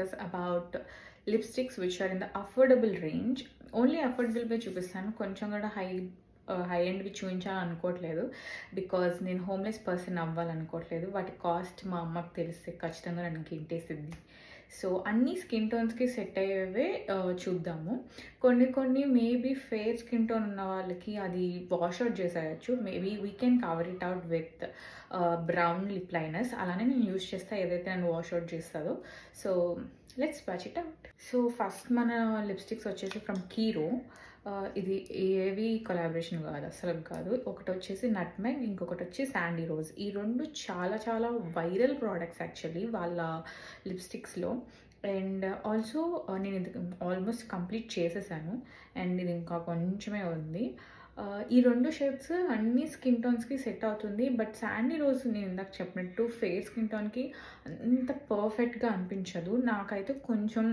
discuss about lipsticks which are in the affordable range. Only affordable పై చూపిస్తాను, కొంచెం కూడా high ఎండ్వి చూపించాలనుకోవట్లేదు because నేను homeless person అవ్వాలనుకోవట్లేదు. వాటి కాస్ట్ మా అమ్మకి తెలిస్తే ఖచ్చితంగా నన్ను గింటేసిద్ది. సో అన్ని స్కిన్ టోన్స్కి సెట్ అయ్యేవే చూద్దాము. కొన్ని మేబీ ఫేర్ స్కిన్ టోన్ ఉన్న వాళ్ళకి అది వాష్ అవుట్ చేసేయచ్చు. Maybe we can cover it out with brown lip liners. అలానే నేను యూస్ చేస్తా ఏదైతే నన్ను వాష్ అవుట్ చేస్తుందో. So let's watch it out. So first మన లిప్స్టిక్స్ వచ్చేసి ఫ్రమ్ కీరో. ఇది ఏవి కొలాబరేషన్ కాదు, అసలు కాదు. ఒకటి వచ్చేసి నట్మెగ్, ఇంకొకటి వచ్చి శాండీ రోజ్. ఈ రెండు చాలా చాలా వైరల్ ప్రోడక్ట్స్ యాక్చువల్లీ వాళ్ళ లిప్స్టిక్స్లో. అండ్ ఆల్సో నేను ఇది ఆల్మోస్ట్ కంప్లీట్ చేసేసాను అండ్ ఇది ఇంకా కొంచెమే ఉంది. ఈ రెండు షేడ్స్ అన్ని స్కిన్ టోన్స్కి సెట్ అవుతుంది. బట్ శాండీ రోజ్ నేను ఇందాక చెప్పినట్టు ఫేర్ స్కిన్ టోన్కి అంత పర్ఫెక్ట్గా అనిపించదు. నాకైతే కొంచెం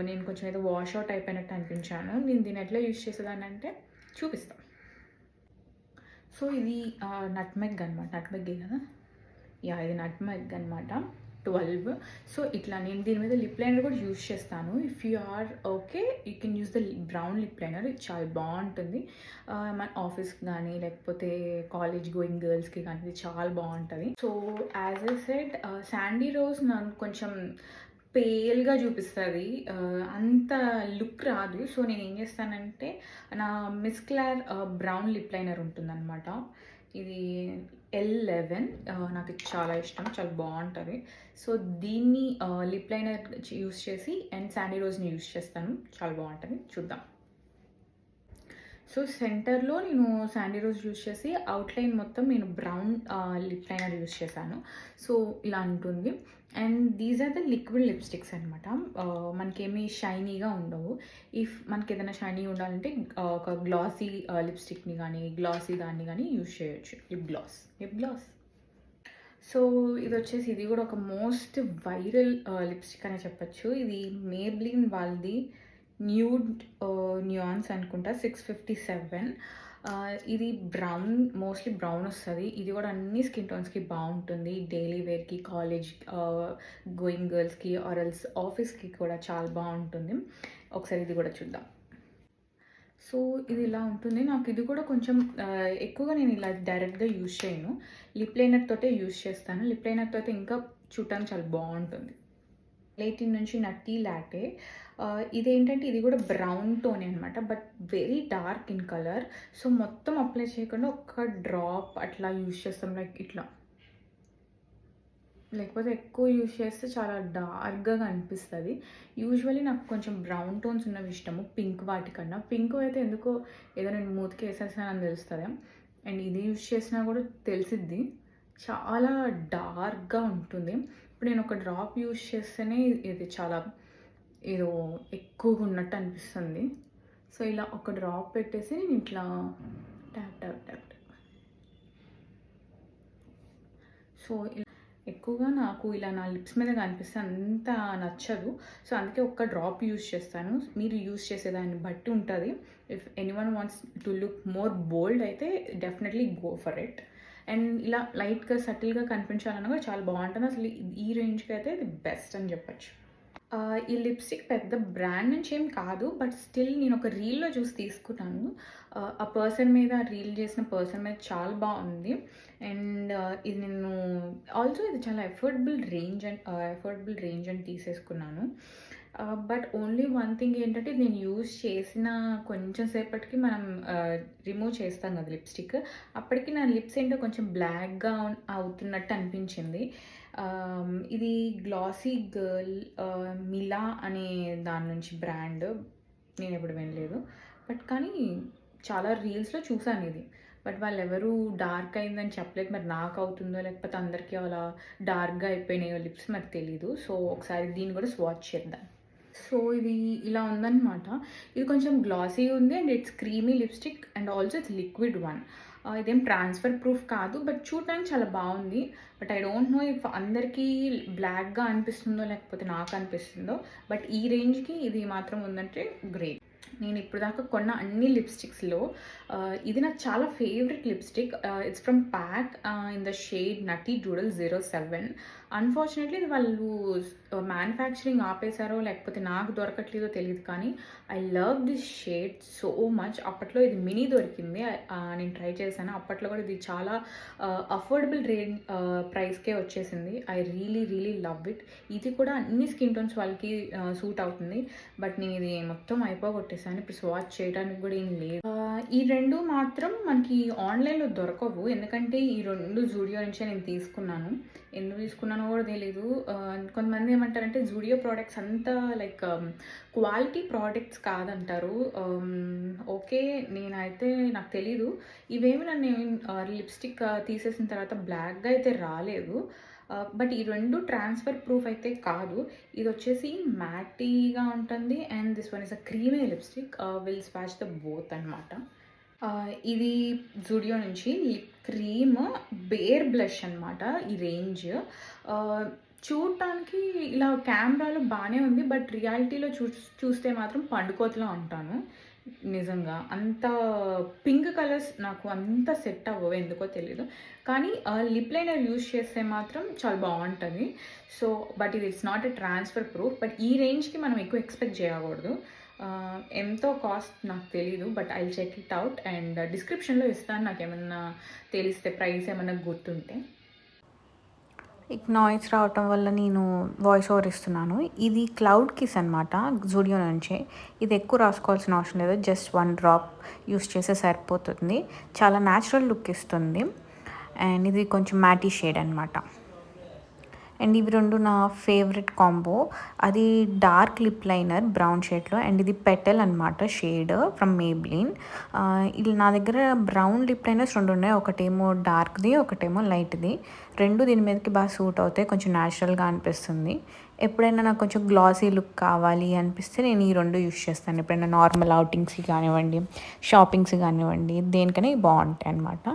నేను కొంచెం ఏదో వాష్ అవుట్ అయిపోయినట్టు అనిపించాను. నేను దీన్ని ఎట్లా యూజ్ చేసేదాన్ని అంటే చూపిస్తాను. సో ఇది నట్మెగ్ అనమాట. నట్మెగ్గే కదా, ఇది నట్మెగ్ అనమాట. 12. సో ఇట్లా నేను దీని మీద లిప్ లైనర్ కూడా యూజ్ చేస్తాను. If you are okay you can use the brown lip liner. ఇది చాలా బాగుంటుంది. మన ఆఫీస్కి కానీ లేకపోతే కాలేజ్ గోయింగ్ గర్ల్స్కి కానీ ఇది చాలా బాగుంటుంది. So as I said Sandy rose నన్ను కొంచెం పేల్గా చూపిస్తుంది, అంత లుక్ రాదు. సో నేను ఏం చేస్తానంటే నా మిస్ క్లార్ బ్రౌన్ లిప్ లైనర్ ఉంటుందన్నమాట. ఇది L11. నాకు చాలా ఇష్టం, చాలా బాగుంటుంది. సో దీన్ని లిప్ లైనర్ యూస్ చేసి అండ్ శాండీ రోజ్ని యూస్ చేస్తాను. చాలా బాగుంటుంది, చూద్దాం. సో సెంటర్లో నేను శాండీ రోజ్ యూస్ చేసి అవుట్లైన్ మొత్తం నేను బ్రౌన్ లిప్ లైనర్ యూస్ చేశాను. సో ఇలా ఉంటుంది. And these are the liquid lipsticks అనమాట. మనకేమీ షైనీగా ఉండవు. ఇఫ్ మనకి ఏదైనా షైనీ ఉండాలంటే ఒక గ్లాసీ లిప్స్టిక్ని కానీ గ్లాసీ దాన్ని కానీ యూస్ చేయొచ్చు. Lip gloss. సో ఇది వచ్చేసి ఇది కూడా ఒక మోస్ట్ వైరల్ లిప్స్టిక్ అనే చెప్పచ్చు. ఇది మేబ్లిన్ వాళ్ళది న్యూడ్ న్యూయాన్స్ అనుకుంటా, 657. ఇది బ్రౌన్, మోస్ట్లీ బ్రౌన్ వస్తుంది. ఇది కూడా అన్ని స్కిన్ టోన్స్కి బాగుంటుంది. డైలీ వేర్కి, కాలేజ్ గోయింగ్ గర్ల్స్కి ఆర్ఎల్స్ ఆఫీస్కి కూడా చాలా బాగుంటుంది. ఒకసారి ఇది కూడా చూద్దాం. సో ఇది ఇలా ఉంటుంది. నాకు ఇది కూడా కొంచెం ఎక్కువగా నేను ఇలా డైరెక్ట్గా యూజ్ చేయను, లిప్ లైనర్ తోటే యూజ్ చేస్తాను. లిప్ లైనర్ తోటే ఇంకా చూడటానికి చాలా బాగుంటుంది. 18 నుంచి నట్టీ లాటే. ఇదేంటంటే ఇది కూడా బ్రౌన్ టోనే అనమాట, but very dark in colour. So మొత్తం అప్లై చేయకుండా ఒక్క డ్రాప్ అట్లా యూజ్ చేస్తాం, లైక్ ఇట్లా. లేకపోతే ఎక్కువ యూజ్ చేస్తే చాలా డార్క్గా అనిపిస్తుంది. యూజువల్లీ నాకు కొంచెం బ్రౌన్ టోన్స్ ఉన్నవి ఇష్టము, పింక్ వాటికన్నా. పింక్ అయితే ఎందుకో ఏదో నేను మూతికి వేసేసానని తెలుస్తుంది. అండ్ ఇది యూజ్ చేసినా కూడా తెలిసిద్ది, చాలా డార్క్గా ఉంటుంది. ఇప్పుడు నేను ఒక డ్రాప్ యూజ్ చేస్తేనే ఇది చాలా ఏదో ఎక్కువగా ఉన్నట్టు అనిపిస్తుంది. సో ఇలా ఒక డ్రాప్ పెట్టేసి నేను ఇట్లా ట్యాప్. సో ఎక్కువగా నాకు ఇలా నా లిప్స్ మీద కనిపిస్తే అంత నచ్చదు. సో అందుకే ఒక్క డ్రాప్ యూజ్ చేస్తాను. మీరు యూజ్ చేసేదాన్ని బట్టి ఉంటుంది. If anyone wants to look more bold అయితే definitely go for it. And ఇలా లైట్గా సటిల్గా కనిపించాలన్నా కూడా చాలా బాగుంటుంది. అసలు ఈ రేంజ్కి అయితే ఇది బెస్ట్ అని చెప్పచ్చు. ఈ లిప్స్టిక్ పెద్ద బ్రాండ్ నుంచి ఏం కాదు, బట్ స్టిల్ నేను ఒక రీల్లో చూసి తీసుకున్నాను. ఆ పర్సన్ మీద, రీల్ చేసిన పర్సన్ మీద చాలా బాగుంది. అండ్ ఇది నేను ఆల్సో ఇది చాలా అఫోర్డబుల్ రేంజ్ అని తీసేసుకున్నాను. బట్ ఓన్లీ వన్ థింగ్ ఏంటంటే నేను యూజ్ చేసిన కొంచెం సేపటికి మనం రిమూవ్ చేస్తాం కదా లిప్స్టిక్, అప్పటికి నా లిప్స్ ఏంటో కొంచెం బ్లాక్గా అవుతున్నట్టు అనిపించింది. ఇది గ్లాసీ గర్ల్ మిలా అనే దాని నుంచి బ్రాండ్, నేను ఎప్పుడు వినలేదు. బట్ కానీ చాలా రీల్స్లో చూసాను ఇది. బట్ వాళ్ళు ఎవరు డార్క్ అయిందని చెప్పలేదు. మరి నాకు అవుతుందో లేకపోతే అందరికీ అలా డార్క్గా అయిపోయినాయో లిప్స్ మరి తెలీదు. సో ఒకసారి దీన్ని కూడా స్వాచ్ చేద్దాం. సో ఇది ఇలా ఉందన్నమాట. ఇది కొంచెం గ్లాసీ ఉంది and it's creamy lipstick and also it's liquid one. ఇదేం ట్రాన్స్ఫర్ ప్రూఫ్ కాదు, బట్ చూడటానికి చాలా బాగుంది. But I don't know if అందరికీ బ్లాక్గా అనిపిస్తుందో లేకపోతే నాకు అనిపిస్తుందో. బట్ ఈ రేంజ్కి ఇది మాత్రం ఉందంటే గ్రేట్. నేను ఇప్పుడు దాకా కొన్న అన్ని లిప్స్టిక్స్లో ఇది నాకు చాలా favourite lipstick. It's from Pac in the shade naughty doodle 07. Unfortunately ఇది వాళ్ళు మ్యానుఫ్యాక్చరింగ్ ఆపేసారో, లేకపోతే నాకు దొరకట్లేదో తెలీదు కానీ, I love this shade so much. అప్పట్లో ఇది మినీ దొరికింది. నేను ట్రై చేశాను. అప్పట్లో కూడా ఇది చాలా అఫోర్డబుల్ ప్రైస్‌కే వచ్చేసింది. I really love it. ఇది కూడా అన్ని స్కిన్ టోన్స్ వాళ్ళకి సూట్ అవుతుంది. బట్ నేను ఇది మొత్తం అయిపోగొట్టేసాను. ఇప్పుడు స్వాచ్ చేయడానికి కూడా ఏం లేదు. ఈ 2 మాత్రం మనకి ఆన్‌లైన్‌లో దొరకవు. ఎందుకంటే ఈ 2 జూడియో నుంచే నేను తీసుకున్నాను. ఎందుకు తీసుకున్నానో కూడా తెలీదు. కొంతమంది ఏమంటారంటే జూడియో ప్రోడక్ట్స్ అంతా లైక్ క్వాలిటీ ప్రోడక్ట్స్ కాదంటారు. ఓకే. నేనైతే నాకు తెలీదు. ఇవేమి నన్ను లిప్‌స్టిక్ తీసేసిన తర్వాత బ్లాక్‌గా అయితే రాలేదు. బట్ ఈ 2 ట్రాన్స్‌ఫర్ ప్రూఫ్ అయితే కాదు. ఇదొచ్చేసి మ్యాటీగా ఉంటుంది. And this one is a creamy lipstick. Will swatch the both అనమాట. ఇది జూడియో నుంచి లిప్ క్రీమ్ బేర్ బ్లష్ అనమాట ఈ రేంజ్. చూడటానికి ఇలా కెమెరాలో బాగానే ఉంది. బట్ రియాలిటీలో చూస్తే మాత్రం పండుకోతలా ఉంటాను. నిజంగా అంత పింక్ కలర్స్ నాకు అంత సెట్ అవ్వవు, ఎందుకో తెలీదు. కానీ లిప్ లైనర్ యూజ్ చేస్తే మాత్రం చాలా బాగుంటుంది. సో బట్ ఇది it's not a transfer proof. But ఈ రేంజ్కి మనం ఎక్కువ ఎక్స్పెక్ట్ చేయకూడదు. ఎంతో కాస్ట్ నాకు తెలీదు. But I check it out and డిస్క్రిప్షన్లో ఇస్తాను, నాకు ఏమన్నా తెలిస్తే, ప్రైస్ ఏమన్నా గుర్తుంటే. నాయిస్ రావటం వల్ల నేను వాయిస్ ఓవర్ ఇస్తున్నాను. ఇది క్లౌడ్ కిస్ అనమాట, జూడియో నుంచే. ఇది ఎక్కువ రాసుకోవాల్సిన అవసరం లేదు. జస్ట్ 1 డ్రాప్ యూస్ చేస్తే సరిపోతుంది. చాలా న్యాచురల్ లుక్ ఇస్తుంది. అండ్ ఇది కొంచెం మ్యాటీ షేడ్ అనమాట. అండ్ ఇవి 2 నా ఫేవరెట్ కాంబో. అది డార్క్ లిప్ లైనర్ బ్రౌన్ షేడ్లో, అండ్ ఇది పెటల్ అనమాట షేడ్ ఫ్రమ్ మేబ్లిన్. ఇది నా దగ్గర బ్రౌన్ లిప్ లైనర్స్ 2 ఉన్నాయి. ఒకటేమో డార్క్ది, ఒకటేమో లైట్ది. 2 దీని మీదకి బాగా సూట్ అవుతాయి. కొంచెం న్యాచురల్గా అనిపిస్తుంది. ఎప్పుడైనా నాకు కొంచెం గ్లాసీ లుక్ కావాలి అనిపిస్తే నేను ఈ 2 యూస్ చేస్తాను. ఎప్పుడైనా నార్మల్ అవుటింగ్స్కి కానివ్వండి, షాపింగ్స్ కానివ్వండి, దేనికైనా బాగుంటాయి అనమాట.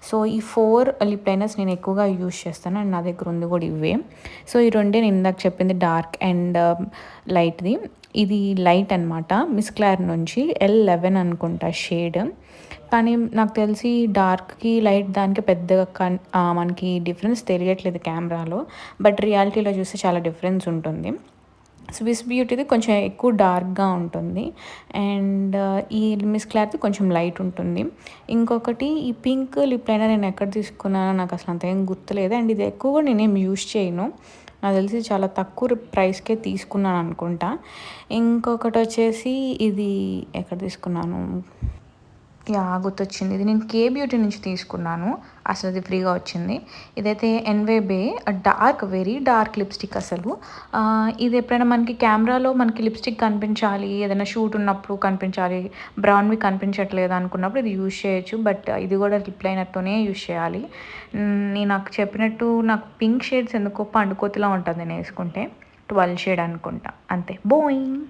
సో ఈ 4 లిప్ లైనర్స్ నేను ఎక్కువగా యూస్ చేస్తాను. అండ్ నా దగ్గర ఉంది కూడా ఇవే. సో ఈ 2 నేను ఇందాక చెప్పింది డార్క్ అండ్ లైట్ది. ఇది లైట్ అనమాట, మిస్ క్లార్ నుంచి L11 అనుకుంటా షేడ్. కానీ నాకు తెలిసి డార్క్కి లైట్ దానికి పెద్దగా మనకి డిఫరెన్స్ తెలియట్లేదు కెమెరాలో. బట్ రియాలిటీలో చూస్తే చాలా డిఫరెన్స్ ఉంటుంది. స్విస్ బ్యూటీది కొంచెం ఎక్కువ డార్క్గా ఉంటుంది. అండ్ ఈ మిస్ క్లార్ది కొంచెం లైట్ ఉంటుంది. ఇంకొకటి ఈ పింక్ లిప్ లైనర్ నేను ఎక్కడ తీసుకున్నానో నాకు అసలు అంత ఏం గుర్తులేదు. అండ్ ఇది ఎక్కువగా నేనేం యూస్ చేయను. నాకు తెలిసి చాలా తక్కువ ప్రైస్కే తీసుకున్నాను అనుకుంటా. ఇంకొకటి వచ్చేసి ఇది ఎక్కడ తీసుకున్నాను, గుర్తొచ్చింది. ఇది నేను కే బ్యూటీ నుంచి తీసుకున్నాను. అసలు అది ఫ్రీగా వచ్చింది. ఇదైతే ఎన్వేబే డార్క్, వెరీ డార్క్ లిప్స్టిక్ అసలు. ఇది ఎప్పుడైనా మనకి కెమెరాలో మనకి లిప్స్టిక్ కనిపించాలి, ఏదైనా షూట్ ఉన్నప్పుడు కనిపించాలి, బ్రౌన్వి కనిపించట్లేదు అనుకున్నప్పుడు ఇది యూజ్ చేయొచ్చు. బట్ ఇది కూడా లిప్ లైనర్తోనే యూజ్ చేయాలి. నేను నాకు చెప్పినట్టు నాకు పింక్ షేడ్స్ ఎందుకో పండుకోతలా ఉంటుంది నేను వేసుకుంటే. 12 షేడ్ అనుకుంటా, అంతే. బోయింగ్.